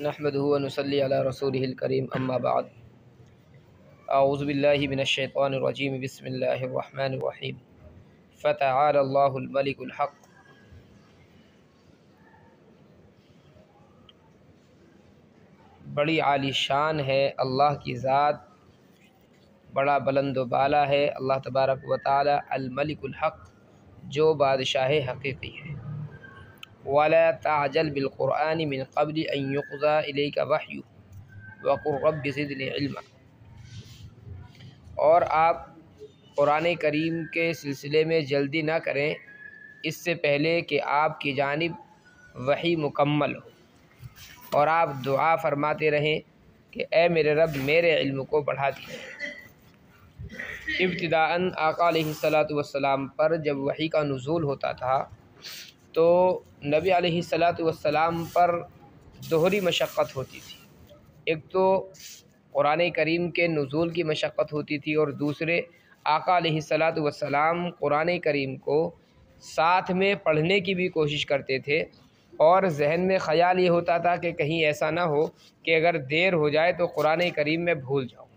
नहमदुहु व नुसल्ली अला रसूलिहिल करीम अम्मा बाद। अऊज़ु बिल्लाहि मिनश शैतानिर रजीम बिस्मिल्लाहिर रहमानिर रहीम। फ़तआला अल्लाहुल मलिकुल हक़। बड़ी आली शान है अल्लाह की ज़ात, बड़ा बुलंद व बाला है अल्लाह तबारक व तआला अल मलिकुल हक़, जो बादशाह हक़ीक़ी है। वला ताजल बिल क़ुरआन मिन क़ब्ल अन युक़ज़ा इलैका वह्यु वक़ुल रब्बि ज़िदनी इल्मा। और आप कुरान करीम के सिलसिले में जल्दी ना करें इससे पहले कि आपकी जानिब वही मुकम्मल हो, और आप दुआ फरमाते रहें कि ए मेरे रब मेरे इल्म को बढ़ा दीजिए। इब्तिदाअन आका अलैहिस्सलातु वस्सलाम पर जब वही का नुज़ूल होता था तो नबी अलैहिस्सलातु वस्सलाम पर दोहरी मशक्क़त होती थी। एक तो कुरान करीम के नुज़ूल की मशक्क़त होती थी, और दूसरे आका अलैहिस्सलातु वस्सलाम कुरान करीम को साथ में पढ़ने की भी कोशिश करते थे, और जहन में ख़याल ये होता था कि कहीं ऐसा ना हो कि अगर देर हो जाए तो कुरान करीम में भूल जाऊँ।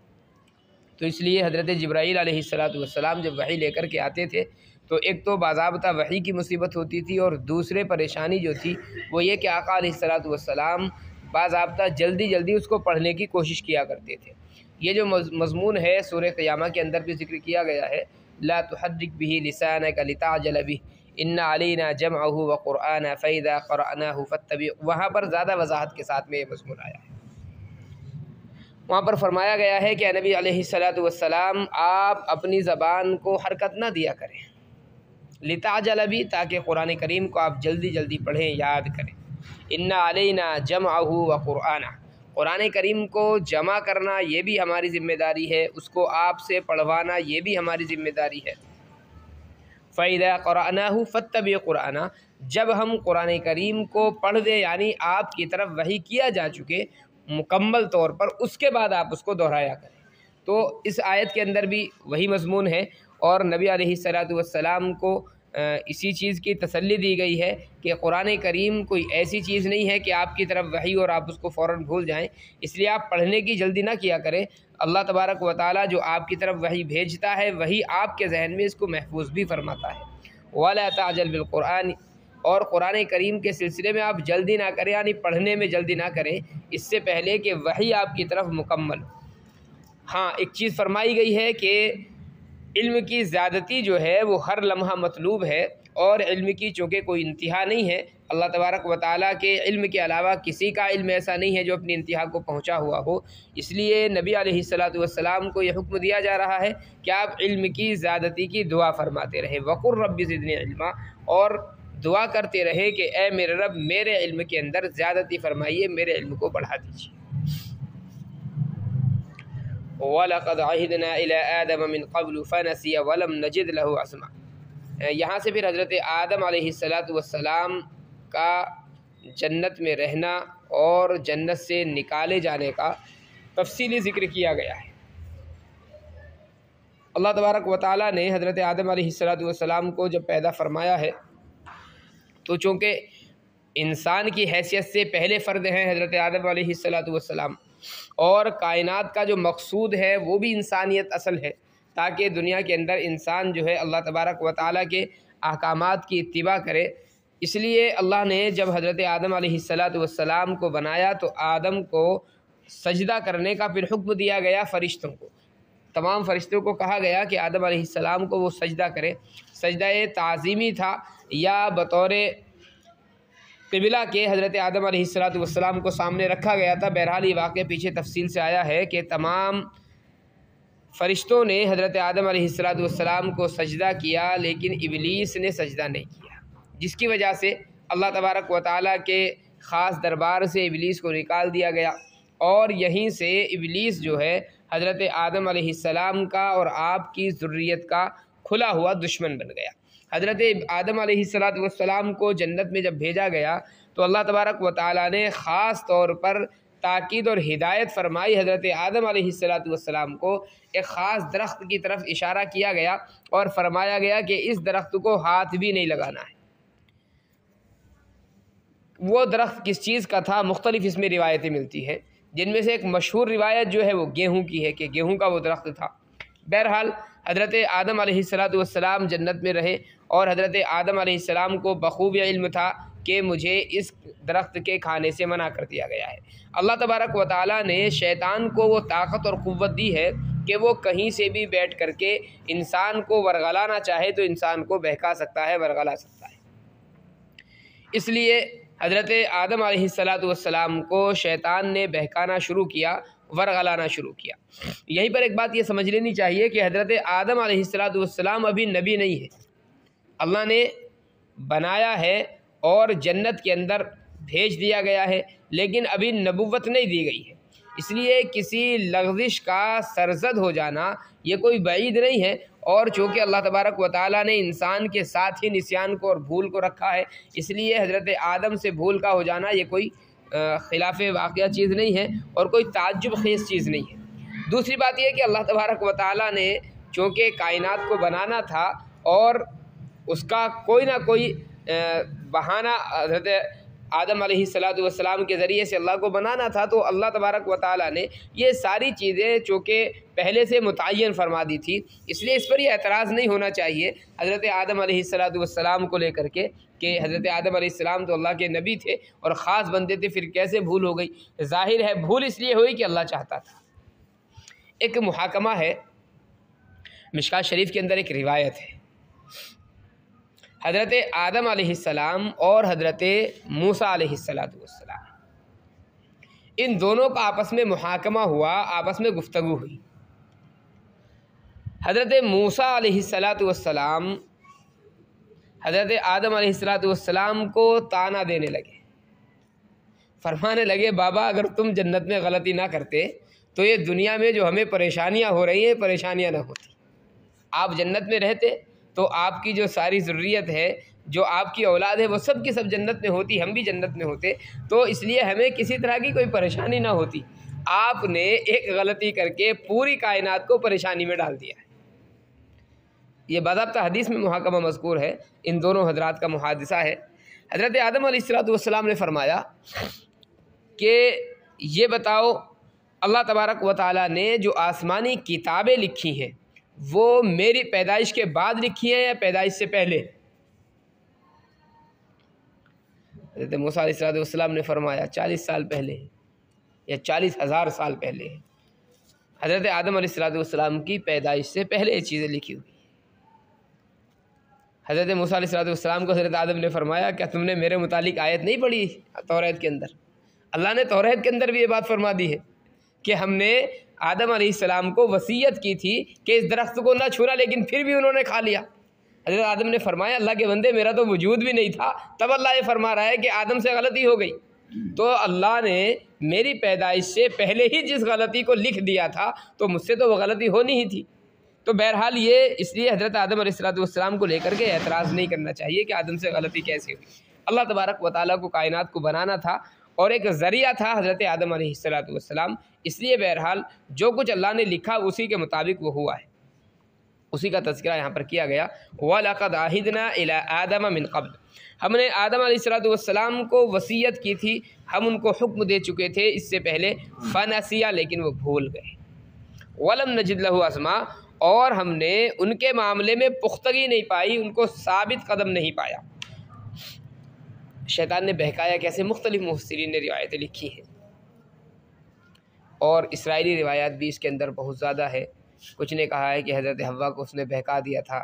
तो इसलिए हज़रत जिब्राईल अलैहिस्सलातु वस्सलाम जब वही लेकर के आते थे तो एक तो बाज़ाब्ता वही की मुसीबत होती थी, और दूसरे परेशानी जो थी वो ये कि आका अलैहिस्सलातु वस्सलाम बाज़ाब्ता जल्दी जल्दी उसको पढ़ने की कोशिश किया करते थे। ये जो मज़मून है सूरह क़ियामा के अंदर भी ज़िक्र किया गया है, ला तुहर्रिक बिही लिसानका लिताअजल बिही इन्ना अलैना जमअहु व क़ुरआना फ़इज़ा क़रअनाहु फ़त्तबि, वहाँ पर ज़्यादा वज़ाहत के साथ में ये मज़मून आया है। वहाँ पर फरमाया गया है कि नबी अलैहिस्सलातु वस्सलाम आप अपनी ज़बान को हरकत ना दिया करें, लिताअजल बिही, ताकि कुरान करीम को आप जल्दी जल्दी पढ़ें, याद करें। इन्ना अलैना जमअहु व क़ुरआना, कुरान करीम को जमा करना ये भी हमारी ज़िम्मेदारी है, उसको आपसे पढ़वाना ये भी हमारी ज़िम्मेदारी है। फ़इज़ा क़रअनाहु फ़त्तबि क़ुरआना, जब हम कुरान करीम को पढ़ दें यानी आपकी तरफ वही किया जा चुके मुकम्मल तौर पर, उसके बाद आप उसको दोहराया करें। तो इस आयत के अंदर भी वही मज़मून है, और नबी अलैहिस्सलातु वस्सलाम को इसी चीज़ की तसल्ली दी गई है कि कुरान करीम कोई ऐसी चीज़ नहीं है कि आपकी तरफ वही और आप उसको फ़ौरन भूल जाएं, इसलिए आप पढ़ने की जल्दी ना किया करें। अल्लाह तबारक व तआला जो आपकी तरफ वही भेजता है वही आपके जहन में इसको महफूज भी फरमाता है। वला ताजल बिल क़ुरआन, और कुरान करीम के सिलसिले में आप जल्दी ना करें यानी पढ़ने में जल्दी ना करें इससे पहले कि वही आपकी तरफ मुकम्मल हो। हाँ, एक चीज़ फरमाई गई है कि इल्म की ज़्यादती जो है वो हर लम्हा मतलूब है, और इल्म की चूँकि कोई इंतहा नहीं है, अल्लाह तबारक व तआला के इल्म के अलावा किसी का इल्म ऐसा नहीं है जो अपनी इंतहा को पहुँचा हुआ हो। इसलिए नबी अलैहिस्सलातु वस्सलाम को यह हुक्म दिया जा रहा है कि आप इल्म की ज़्यादती की दुआ फरमाते रहें, वक़ुल रब्बि ज़िदनी इल्मा, और दुआ करते रहे कि ए मेरे रब मेरे इल्म के अंदर ज़्यादती फरमाइए, मेरे इल्म को बढ़ा दीजिए। वलक़द अहिदना इला आदम मिन क़ब्लु फ़नसिया वलम नजिद लहु अज़्मा। यहाँ से फिर हज़रत आदम अलैहिस्सलातु वस्सलाम का जन्नत में रहना और जन्नत से निकाले जाने का तफ़सीली ज़िक्र किया गया है। अल्लाह तबारक व तआला ने हज़रत आदम अलैहिस्सलातु वस्सलाम को जब पैदा फरमाया है तो चूँकि इंसान की हैसियत से पहले फ़र्द हैं हज़रत आदम अलैहिस्सलातु वस्सलाम, और कायनात का जो मकसूद है वो भी इंसानियत असल है, ताकि दुनिया के अंदर इंसान जो है अल्लाह तबारक व तआला के अहकामात की इत्तिबा करे। इसलिए अल्लाह ने जब हज़रत आदम अलैहिस्सलातु वस्सलाम को बनाया तो आदम को सजदा करने का फिर हुक्म दिया गया फ़रिश्तों को। तमाम फ़रिश्तों को कहा गया कि आदम अलैहिस्सलाम को वो सजदा करें। सजदा ताज़ीमी था या बतौर क़िबला के हज़रत आदम अलैहिस्सलातु वस्सलाम को सामने रखा गया था। बहरहाल ये वाक़या पीछे तफसील से आया है कि तमाम फ़रिश्तों ने हज़रत आदम अलैहिस्सलातु वस्सलाम को सजदा किया, लेकिन इबलीस ने सजदा नहीं किया, जिसकी वजह से अल्लाह तबारक व तआला के ख़ास दरबार से इबलीस को निकाल दिया गया, और यहीं से इबलीस जो है हज़रत आदम अलैहिस्सलाम का और आपकी ज़ुर्रियत का खुला हुआ दुश्मन बन गया। हज़रत आदम अलैहिस्सलातु वस्सलाम को जन्नत में जब भेजा गया तो अल्लाह तबारक व तआला ने ख़ास तौर पर ताकीद और हिदायत फरमाई। हज़रत आदम अलैहिस्सलातु वस्सलाम को एक ख़ास दरख्त की तरफ इशारा किया गया और फरमाया गया कि इस दरख्त को हाथ भी नहीं लगाना है। वो दरख्त किस चीज़ का था, मुख्तलिफ़ इसमें रिवायतें मिलती हैं, जिनमें से एक मशहूर रिवायत जो है वो गेहूँ की है कि गेहूँ का वो दरख्त था। बहरहाल हज़रत आदम अलैहिस्सलाम जन्नत में रहे और हज़रत आदम अलैहिस्सलाम को बखूबी इल्म था कि मुझे इस दरख्त के खाने से मना कर दिया गया है। अल्लाह तबारक व तआला ने शैतान को वो ताकत और क़ुव्वत दी है कि वो कहीं से भी बैठ करके इंसान को वरगलाना चाहे तो इंसान को बहका सकता है, वरगला सकता है। इसलिए हज़रत आदम अलैहिस्सलाम को शैतान ने बहकाना शुरू किया, वरगलाना शुरू किया। यहीं पर एक बात ये समझ लेनी चाहिए कि हज़रत आदम अलैहिस्सलाम अभी नबी नहीं है, अल्लाह ने बनाया है और जन्नत के अंदर भेज दिया गया है, लेकिन अभी नबुव्वत नहीं दी गई है। इसलिए किसी लग़ज़िश का सरज़द हो जाना ये कोई बईद नहीं है। और चूँकि अल्लाह तबारक व तआला ने इंसान के साथ ही निस्यान को और भूल को रखा है, इसलिए हज़रत आदम से भूल का हो जाना ये कोई ख़िलाफ़ वाक़िया चीज़ नहीं है और कोई ताज्जुब खेज़ चीज़ नहीं है। दूसरी बात यह कि अल्लाह तबारक व तआला ने चूँकि कायनात को बनाना था और उसका कोई ना कोई बहाना हज़रत आदम अलैहिस्सलाम के ज़रिए से अल्लाह को बनाना था, तो अल्लाह तबारक व तआला ने ये सारी चीज़ें चूँकि पहले से मुतय्यन फरमा दी थी, इसलिए इस पर यह एतराज़ नहीं होना चाहिए हज़रत आदम अलैहिस्सलाम को लेकर के कि हज़रत आदम अलैहिस्सलाम तो अल्लाह के नबी थे और ख़ास बंदे थे, फिर कैसे भूल हो गई। ज़ाहिर है भूल इसलिए हुई कि अल्लाह चाहता था। एक मुहाकमा है, मिशकात शरीफ के अंदर एक रिवायत है, हज़रत आदम अलैहिस्सलाम और हज़रत मूसा अलैहिस्सलाम, इन दोनों का आपस में मुहाकमा हुआ, आपस में गुफ्तगू हुई। हज़रत मूसा अलैहिस्सलाम हज़रत आदम अलैहिस्सलाम को ताना देने लगे, फरमाने लगे बाबा अगर तुम जन्नत में गलती ना करते तो ये दुनिया में जो हमें परेशानियाँ हो रही हैं परेशानियाँ ना होती। आप जन्नत में रहते तो आपकी जो सारी ज़ुर्रियत है, जो आपकी औलाद है, वो सब की सब जन्नत में होती, हम भी जन्नत में होते, तो इसलिए हमें किसी तरह की कोई परेशानी ना होती। आपने एक गलती करके पूरी कायनात को परेशानी में डाल दिया है। ये बाज़ाब्ता हदीस में मुहाकमा मज़कूर है, इन दोनों हज़रात का मुहादिसा है। हज़रत आदम अलैहिस्सलाम ने फरमाया कि ये बताओ अल्लाह तबारक व तआला ने जो आसमानी किताबें लिखी हैं वो मेरी पैदाइश के बाद लिखी है या पैदाइश से पहले? हज़रत मूसा अलैहिस्सलाम ने फरमाया 40 साल पहले या 40,000 साल पहले। हज़रत आदम अलैहिस्सलाम की पैदाइश से पहले ये चीज़ें लिखी हुई। हज़रत मूसा अलैहिस्सलाम को हज़रत आदम ने फरमाया क्या तुमने मेरे मुतालिक आयत नहीं पढ़ी तौरात के अंदर? अल्लाह ने तौरात के अंदर भी ये बात फरमा दी है कि हमने आदम अलैहिस्सलाम को वसीयत की थी कि इस दरख्त को ना छूना, लेकिन फिर भी उन्होंने खा लिया। हज़रत आदम ने फरमाया अल्लाह के बंदे मेरा तो वजूद भी नहीं था, तब अल्लाह ये फरमा रहा है कि आदम से गलती हो गई। तो अल्लाह ने मेरी पैदाइश से पहले ही जिस गलती को लिख दिया था तो मुझसे तो वो गलती होनी ही थी। तो बहरहाल ये इसलिए हज़रत आदम अलैहिस्सलाम को लेकर के एतराज़ नहीं करना चाहिए कि आदम से गलती कैसे हुई। अल्लाह तबारक व तआला को कायनात को बनाना था और एक ज़रिया था हज़रत आदम अलैहिस्सलाम, इसलिए बहरहाल जो कुछ अल्लाह ने लिखा उसी के मुताबिक वो हुआ है, उसी का तज़किरा यहाँ पर किया गया। वलक़द आहिदना इला आदम मिन क़ब्ल, हमने आदम अलैहिस्सलाम को वसीयत की थी, हम उनको हुक्म दे चुके थे इससे पहले, फ़नसिया लेकिन वो भूल गए। वलम नजिद लहु अज़मा, और हमने उनके मामले में पुख्तगी नहीं पाई, उनको साबित कदम नहीं पाया। शैतान ने बहकाया कैसे? मुख्तलिफ मुफस्सिरीन ने रिवायतें लिखी हैं और इसराइली रिवायात भी इसके अंदर बहुत ज़्यादा है। कुछ ने कहा है कि हज़रत हव्वा को उसने बहका दिया था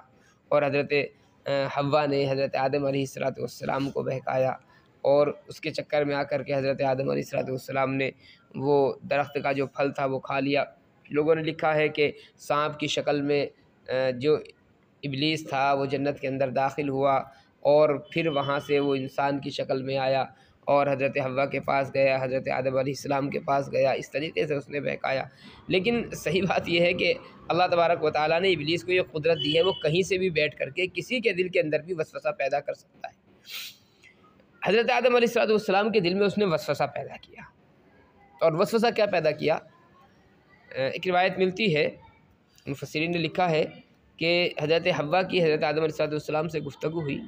और हज़रत हव्वा ने हज़रत आदम अलैहिस्सलाम को बहकाया और उसके चक्कर में आकर के हज़रत आदम अलैहिस्सलाम ने वो दरख्त का जो फल था वो खा लिया। लोगों ने लिखा है कि सांप की शक्ल में जो इब्लीस था वो जन्नत के अंदर दाखिल हुआ और फिर वहाँ से वो इंसान की शक्ल में आया और हज़रत हव्वा के पास गया, हज़रत आदम अलैहिस्सलाम के पास गया, इस तरीके से उसने बहकाया। लेकिन सही बात यह है कि अल्लाह तबारक व तआला ने इब्लीस को ये कुदरत दी है, वो कहीं से भी बैठ करके किसी के दिल के अंदर भी वसवसा पैदा कर सकता है। हज़रत आदम अलैहिस्सलाम के दिल में उसने वसवसा पैदा किया, और वसवसा क्या पैदा किया? एक रिवायत मिलती है, मुफस्सिरीन ने लिखा है कि हज़रत हव्वा की हज़रत आदम अलैहिस्सलाम से गुफ्तगू हुई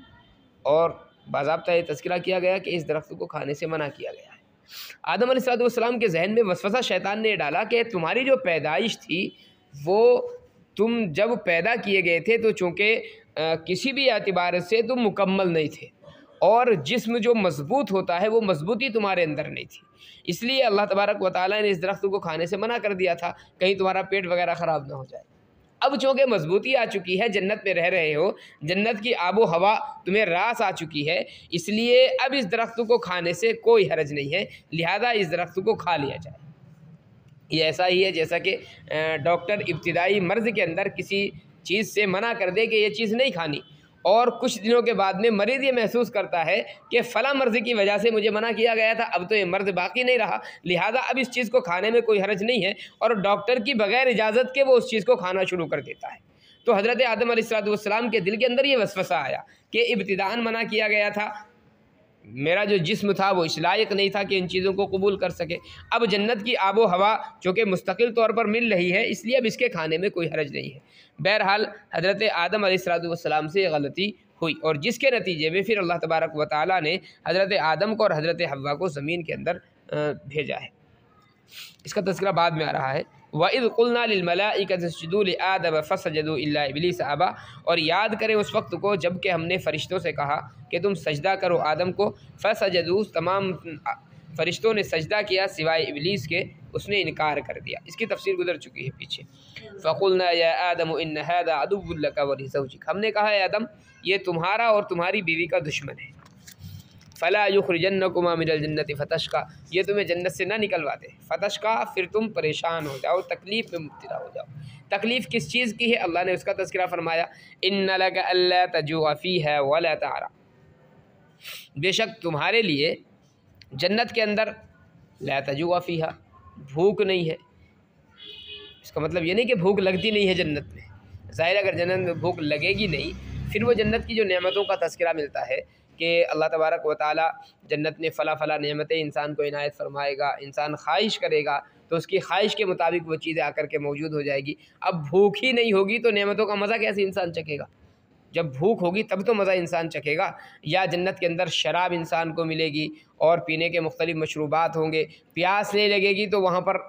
और बाज़ाब्ता ये तज़किरा किया गया कि इस दरख्त को खाने से मना किया गया है। आदम अलैहिस्सलाम के जहन में वसवसा शैतान ने डाला कि तुम्हारी जो पैदाइश थी वो तुम जब पैदा किए गए थे तो चूँकि किसी भी एतबार से तुम मुकम्मल नहीं थे और जिस्म जो मजबूत होता है वो मजबूती तुम्हारे अंदर नहीं थी, इसलिए अल्लाह तबारक व तआला ने इस दरख्त को खाने से मना कर दिया था कहीं तुम्हारा पेट वगैरह ख़राब ना हो जाए। अब चूँकि मजबूती आ चुकी है, जन्नत में रह रहे हो, जन्नत की आबो हवा तुम्हें रास आ चुकी है, इसलिए अब इस दरख्त को खाने से कोई हरज नहीं है, लिहाजा इस दरख्त को खा लिया जाए। ये ऐसा ही है जैसा कि डॉक्टर इब्तिदाई मर्ज़ के अंदर किसी चीज़ से मना कर दे कि ये चीज़ नहीं खानी, और कुछ दिनों के बाद में मरीज़ ये महसूस करता है कि फ़ला मर्ज़ की वजह से मुझे मना किया गया था, अब तो ये मर्ज़ बाकी नहीं रहा, लिहाजा अब इस चीज़ को खाने में कोई हरज नहीं है, और डॉक्टर की बग़ैर इजाज़त के वो उस चीज़ को खाना शुरू कर देता है। तो हज़रत आदम अलैहिस्सलाम के दिल के अंदर ये वसवसा आया कि इब्तिदाअन मना किया गया था, मेरा जो जिस्म था वो इस लायक नहीं था कि इन चीज़ों को कबूल कर सके। अब जन्नत की आबो हवा चूँकि मुस्तकिल तौर पर मिल रही है, इसलिए अब इसके खाने में कोई हरज नहीं है। बहरहाल हज़रत आदम अलैहिस्सलाम से गलती हुई और जिसके नतीजे में फिर अल्लाह तबारक व तआला ने हज़रत आदम को और हज़रत हव्वा को ज़मीन के अंदर भेजा है। इसका तज़किरा बाद में आ रहा है। वइज़ क़ुलना लिलमलाइकति इसजुदू लिआदम फसजदू इल्ला इब्लीस अबा, और याद करें उस वक्त को जब कि हमने फ़रिश्तों से कहा कि तुम सजदा करो आदम को, फसजदू तमाम फ़रिश्तों ने सजदा किया सिवाय इब्लीस के, उसने इनकार कर दिया। इसकी तफसीर गुजर चुकी है पीछे। फ़क़ुलना या आदम इन्न हाज़ा अदुव्वुन लका व लिज़ौजिक, हमने कहा है आदम ये तुम्हारा और तुम्हारी बीवी का दुश्मन है। फ़ला युख़रिजन्नकुमा मिनल जन्नति फ़तशक़ा, ये तुम्हें जन्नत से ना निकलवा दे, फ़तशक़ा फिर तुम परेशान हो जाओ, तकलीफ़ में मुब्तला हो जाओ। तकलीफ़ किस चीज़ की है अल्लाह ने उसका तज़किरा फरमाया, इन्ना लका अल्ला तजुआ फ़ीहा वला तअरा, बेशक तुम्हारे लिए जन्नत के अंदर ला तजुआ फ़ीहा, भूख नहीं है। इसका मतलब ये नहीं कि भूख लगती नहीं है जन्नत में, ज़ाहिर अगर जन्नत में भूख लगेगी नहीं फिर वो जन्नत की जो नेमतों का तज़किरा मिलता है कि अल्लाह तबारक व तआला जन्नत में फ़ला नेमतें इंसान को इनायत फरमाएगा, इंसान ख्वाहिश करेगा तो उसकी ख्वाहिश के मुताबिक वो चीज़ें आकर के मौजूद हो जाएगी। अब भूख ही नहीं होगी तो नेमतों का मज़ा कैसे इंसान चखेगा? जब भूख होगी तब तो मज़ा इंसान चखेगा। या जन्नत के अंदर शराब इंसान को मिलेगी और पीने के मुख्तलिफ़ मशरूबात होंगे, प्यास नहीं लगेगी तो वहाँ पर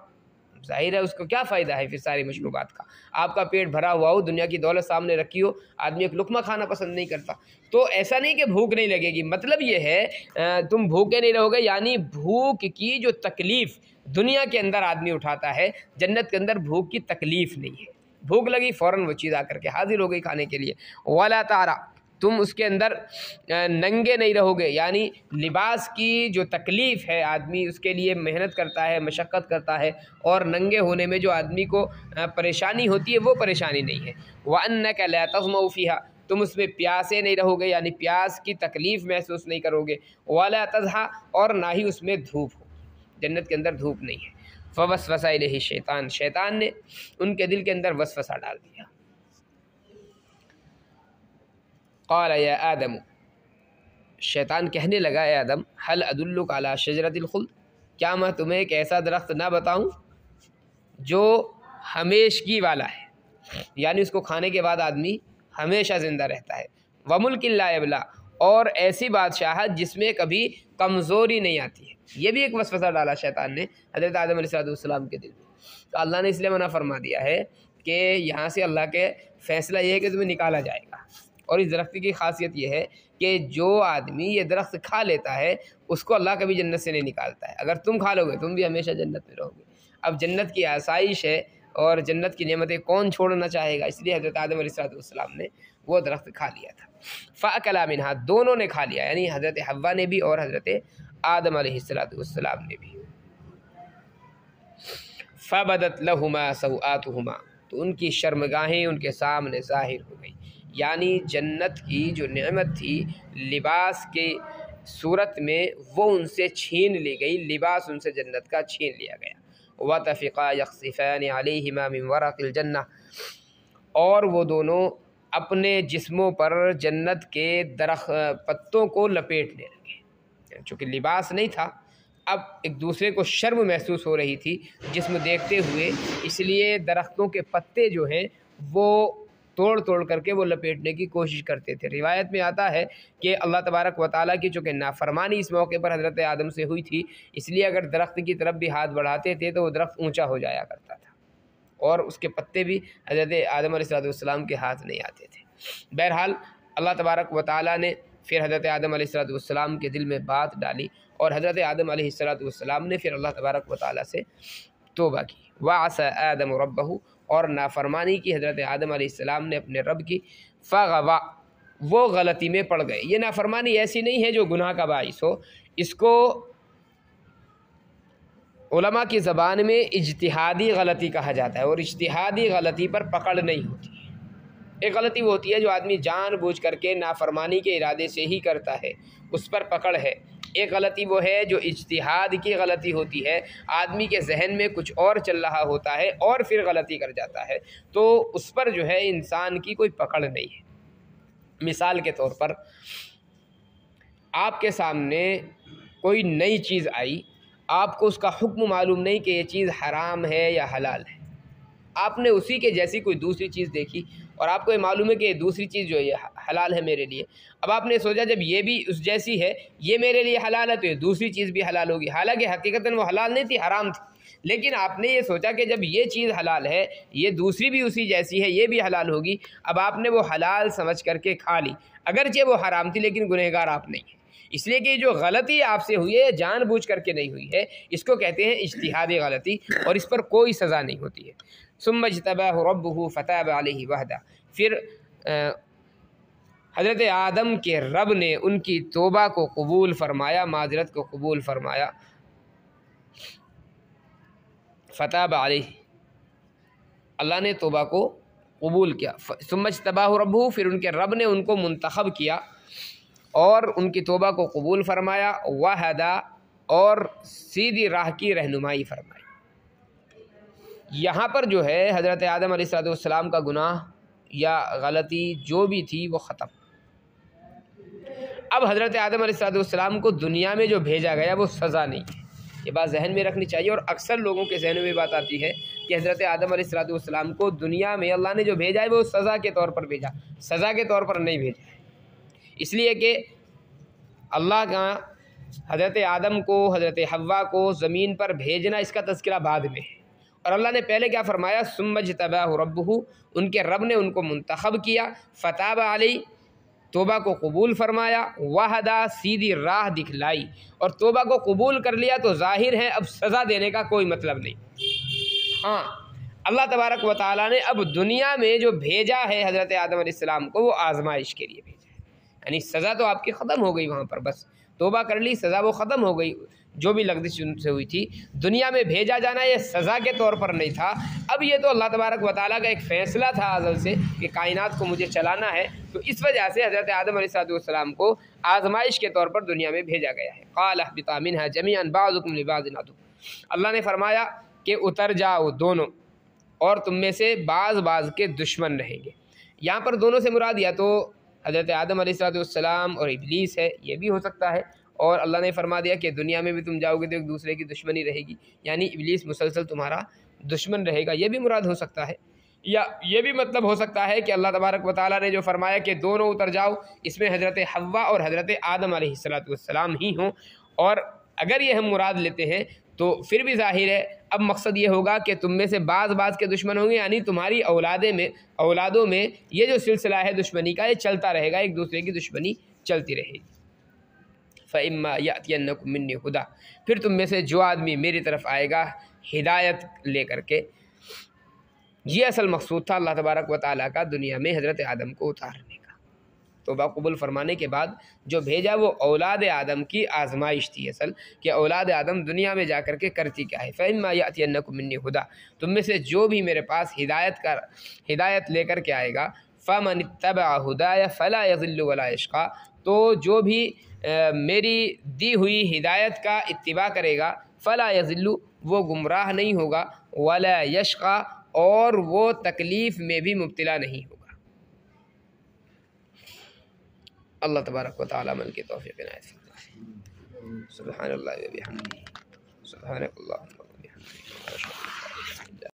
ज़ाहिर है उसको क्या फ़ायदा है फिर सारी मशरूबात का। आपका पेट भरा हुआ हो, दुनिया की दौलत सामने रखी हो, आदमी एक लुक़मा खाना पसंद नहीं करता। तो ऐसा नहीं कि भूख नहीं लगेगी, मतलब ये है तुम भूखे नहीं रहोगे, यानी भूख की जो तकलीफ़ दुनिया के अंदर आदमी उठाता है, जन्नत के अंदर भूख की तकलीफ़ नहीं है। भूख लगी फ़ौरन वो चीज़ आकर के हाजिर हो गई खाने के लिए। वला तारा, तुम उसके अंदर नंगे नहीं रहोगे, यानी लिबास की जो तकलीफ़ है आदमी उसके लिए मेहनत करता है, मशक्क़त करता है, और नंगे होने में जो आदमी को परेशानी होती है वो परेशानी नहीं है। व अन्नका ला तज़मऊ फ़ीहा, तुम उसमें प्यासे नहीं रहोगे, यानी प्यास की तकलीफ़ महसूस नहीं करोगे। वला तज़हा, और ना ही उसमें धूप हो, जन्नत के अंदर धूप नहीं है। फ़वस्वसा इलैहि शैतान, शैतान ने उनके दिल के अंदर वसवसा डाल दिया। क़ाल या आदम, शैतान कहने लगा ए आदम, हल अदुल्लुका अला शजरतिल खुल्द, क्या मैं तुम्हें एक ऐसा दरख्त ना बताऊं जो हमेशगी वाला है, यानी उसको खाने के बाद आदमी हमेशा ज़िंदा रहता है। व मुल्किन ला यबला, और ऐसी बादशाहत जिसमें कभी कमज़ोरी नहीं आती है। ये भी एक वसवसा डाला शैतान ने हज़रत आदम अलैहिस्सलाम के दिल में। तो अल्लाह ने इसलिए मना फरमा दिया है कि यहाँ से अल्लाह के फ़ैसला ये है कि तुम्हें निकाला जाएगा। और इस दरख्त की खासियत यह है कि जो आदमी ये दरख्त खा लेता है उसको अल्लाह कभी जन्नत से नहीं निकालता है। अगर तुम खा लोगे तुम भी हमेशा जन्नत में रहोगे। अब जन्नत की आसाइश है और जन्नत की नेमतें कौन छोड़ना चाहेगा, इसलिए हज़रत आदम अलैहिस्सलाम ने वो दरख्त खा लिया था। फ़अकला मिन्हा, दोनों ने खा लिया, यानी हज़रत हव्वा ने भी और हज़रत आदम अलैहिस्सलाम ने भी। फ़बदत लहुमा सौआतुहुमा, तो उनकी शर्मगाहें उनके सामने ज़ाहिर हो गई, यानी जन्नत की जो नेमत थी लिबास के सूरत में वो उनसे छीन ली गई, लिबास उनसे जन्नत का छीन लिया गया। व तफ़िक़ा यख़सिफ़ान अलैहिमा मिन वरक़िल जन्नह, और वो दोनों अपने जिस्मों पर जन्नत के पत्तों को लपेटने लगे। चूँकि लिबास नहीं था, अब एक दूसरे को शर्म महसूस हो रही थी जिस्म देखते हुए, इसलिए दरख्तों के पत्ते जो हैं वो तोड़ तोड़ करके वो लपेटने की कोशिश करते थे। रिवायत में आता है कि अल्लाह तबारक व तआला की चूँकि नाफरमानी इस मौके पर हज़रत आदम से हुई थी, इसलिए अगर दरख्त की तरफ भी हाथ बढ़ाते थे तो वो दरख्त ऊँचा हो जाया करता था और उसके पत्ते भी हज़रत आदम अलैहिस्सलाम के हाथ नहीं आते थे। बहरहाल अल्लाह तबारक व तआला ने फिर हज़रत आदम अलैहिस्सलाम के दिल में बात डाली और हज़रत आदम अलैहिस्सलाम ने फिर अल्लाह तबारक व तआला से तौबा की। वअसा आदम रब्बहू, और नाफरमानी की हज़रत आदम अलैहिस्सलाम ने अपने रब की। फ़ग़वा, वो गलती में पड़ गए। ये नाफरमानी ऐसी नहीं है जो गुनाह का बाइस हो, इसको उलमा की ज़बान में इज्तिहादी गलती कहा जाता है और इज्तिहादी गलती पर पकड़ नहीं होती। एक गलती वो होती है जो आदमी जानबूझ करके नाफरमानी के इरादे से ही करता है, उस पर पकड़ है। एक गलती वो है जो इज्तिहाद की गलती होती है, आदमी के जहन में कुछ और चल रहा होता है और फिर गलती कर जाता है, तो उस पर जो है इंसान की कोई पकड़ नहीं है। मिसाल के तौर पर आपके सामने कोई नई चीज़ आई, आपको उसका हुक्म मालूम नहीं कि ये चीज़ हराम है या हलाल है, आपने उसी के जैसी कोई दूसरी चीज़ देखी और आपको ये मालूम है कि ये दूसरी चीज़ जो है ये हलाल है मेरे लिए। अब आपने सोचा जब ये भी उस जैसी है, ये मेरे लिए हलाल है, तो ये दूसरी चीज़ भी हलाल होगी। हालांकि हकीकतन वो हलाल नहीं थी, हराम थी, लेकिन आपने ये सोचा कि जब ये चीज़ हलाल है, ये दूसरी भी उसी जैसी है, ये भी हलाल होगी। अब आपने वो हलाल समझ करके खा ली, अगरचे वो हराम थी, लेकिन गुनहगार आप नहीं है। इसलिए कि जो गलती आपसे हुई है जानबूझ करके नहीं हुई है, इसको कहते हैं इज्तिहादी गलती और इस पर कोई सज़ा नहीं होती है। सुम्मा इज्तबाहु रब्बुहु फताब अलैहि वहदा, फिर हज़रत आदम के रब ने उनकी तौबा को कबूल फरमाया, माजरत को कबूल फरमाया। फताब अलैहि, अल्लाह ने तौबा को कबूल किया। सुम्मा इज्तबाहु रब्बुहु, फिर उनके रब ने उनको मुंतखब किया और उनकी तौबा को कबूल फरमाया। वहदा, और सीधी राह की रहनुमाई फरमाई। यहाँ पर जो है हज़रत आदम अलैहिस्सलाम का गुनाह या गलती जो भी थी वो ख़त्म। अब हज़रत आदम अलैहिस्सलाम को दुनिया में जो भेजा गया वो सज़ा नहीं है, ये बात जहन में रखनी चाहिए। और अक्सर लोगों के जहन में बात आती है कि हज़रत आदम अलैहिस्सलाम को दुनिया में अल्लाह ने जो भेजा है वो सज़ा के तौर पर भेजा, सज़ा के तौर पर नहीं भेजा है। इसलिए कि अल्लाह का हज़रत आदम को, हज़रत हव्वा को ज़मीन पर भेजना इसका तज़किरा बाद में है, और अल्लाह ने पहले क्या फरमाया, सुम्मा इज्तबाहु रब्बुहु, उनके रब ने उनको मुंतखब किया। फताब अलैहि, तौबा को कबूल फरमाया। वहदा, सीधी राह दिखलाई। और तौबा को कबूल कर लिया तो जाहिर है अब सज़ा देने का कोई मतलब नहीं। हाँ, अल्लाह तबारक व तआला ने अब दुनिया में जो भेजा है हज़रत आदम अलैहिस्सलाम को, वो आजमाइश के लिए भेजा है। यानी सज़ा तो आपकी ख़त्म हो गई वहाँ पर, बस तौबा कर ली, सज़ा वो ख़त्म हो गई जो भी लगदिश उनसे हुई थी। दुनिया में भेजा जाना ये सज़ा के तौर पर नहीं था, अब ये तो अल्लाह तबारक व तआला का एक फ़ैसला था अज़ल से कि कायनात को मुझे चलाना है, तो इस वजह से हज़रत आदम अलैहिस्सलाम को आजमाइश के तौर पर दुनिया में भेजा गया है। क़ाल अहबिता मिन्हा जमीअन बाज़ुकुम लिबाज़िन अदु, अल्लाह ने फरमाया कि उतर जाओ दोनों, और तुम में से बाज़ के दुश्मन रहेंगे। यहाँ पर दोनों से मुराद या तो हज़रत आदम अलैहिस्सलाम और इब्लीस है, ये भी हो सकता है, और अल्लाह ने फरमा दिया कि दुनिया में भी तुम जाओगे तो एक दूसरे की दुश्मनी रहेगी, यानी इब्लीस मुसलसल तुम्हारा दुश्मन रहेगा, ये भी मुराद हो सकता है। या ये भी मतलब हो सकता है कि अल्लाह तबारक व तआला ने जो फरमाया कि दोनों उतर जाओ, इसमें हज़रत हव्वा और हज़रत आदम अलैहिस्सलाम ही हों। और अगर ये हम मुराद लेते हैं तो फिर भी ज़ाहिर है अब मकसद ये होगा कि तुम में से बाज़ के दुश्मन होंगे, यानी तुम्हारी औलादों में ये जो सिलसिला है दुश्मनी का, ये चलता रहेगा, एक दूसरे की दुश्मनी चलती रहेगी। फ़इम्मा यातियन्नकुम मिन्नी हुदा, फिर तुम में से जो आदमी मेरी तरफ आएगा हिदायत लेकर के। ये असल मकसूद था अल्लाह तबारक व तआला का दुनिया में हज़रत आदम को उतारने का। तौबा कबूल फरमाने के बाद जो भेजा वो औलाद आदम की आजमाइश थी असल, कि औलाद आदम दुनिया में जा कर के करती क्या है। फ़इम्मा यातियन्नकुम मिन्नी हुदा, तुम में से जो भी मेरे पास हिदायत लेकर के आएगा, फ़मन इत्तबअ हुदाया फ़ला यज़िल्लु वला यशक़ा, तो जो भी मेरी दी हुई हिदायत का इत्तिबा करेगा, फ़ला यज़िल्लु, वो गुमराह नहीं होगा, वला यशक़ा, और वो तकलीफ़ में भी मुब्तला नहीं होगा। अल्लाह तबारक व तआला अमल की तौफ़ीक़ इनायत फरमाए। सुब्हानल्लाहि व बिहम्दिही, सुब्हानकल्लाहुम्मा व बिहम्दिक।